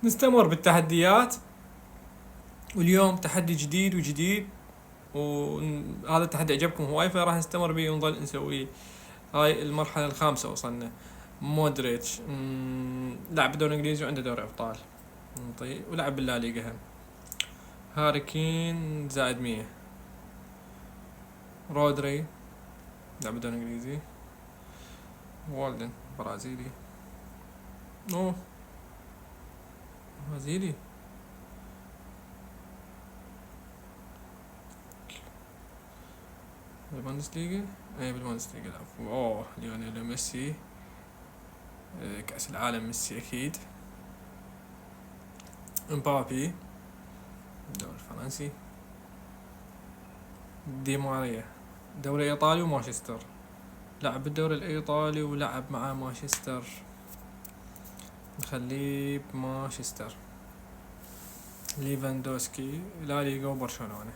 نستمر بالتحديات، واليوم تحدي جديد وجديد، وهذا التحدي عجبكم هواي فراح نستمر به ونظل نسويه. هاي المرحلة الخامسة وصلنا. مودريتش لعب بالدوري الانجليزي وعنده دوري ابطال. طيب ولعب بالليغا هم. هاري كين زائد 100. رودري لعب بالدوري الانجليزي. والدن برازيلي. اوه برازيلي. بالبوندسليغا. اي بالبوندسليغا لعب. اوه ليونيل ميسي. كأس العالم ميسي اكيد. امبابي الدوري الفرنسي. دي ماريا دوري ايطالي ومانشستر. لعب بالدوري الايطالي ولعب مع مانشستر. نخليه بمانشستر. ليفاندوسكي لا ليغا وبرشلونة.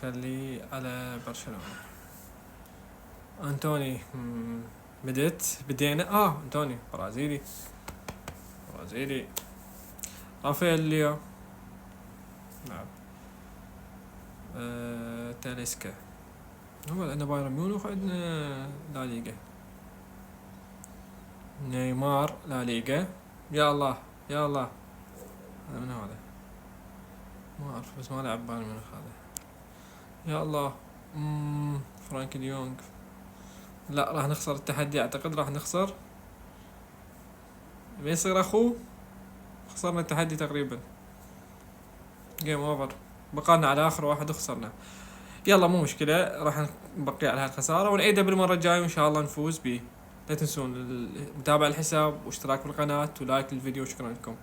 خليه على برشلونة. انتوني بدينا انتوني برازيلي. برازيلي. رافائيل ليو. نعم. تاليسكا. هو عندنا بايرن ميونخ وعندنا لا ليغا. نيمار لا ليغا. يا الله يا الله. هذا من هذا؟ ما اعرف بس ما لعب بايرن ميونخ هذا. يا الله. فرانك ديونغ. لا راح نخسر التحدي، اعتقد راح نخسر. بيصير اخوه. خسرنا التحدي تقريبا. جيم اوفر. بقالنا على اخر واحد وخسرنا. يلا مو مشكلة، راح نبقي على هالخسارة ونعيدها بالمرة الجاية وان شاء الله نفوز بيه. لا تنسون متابعة الحساب واشتراك بالقناة ولايك للفيديو. شكرا لكم.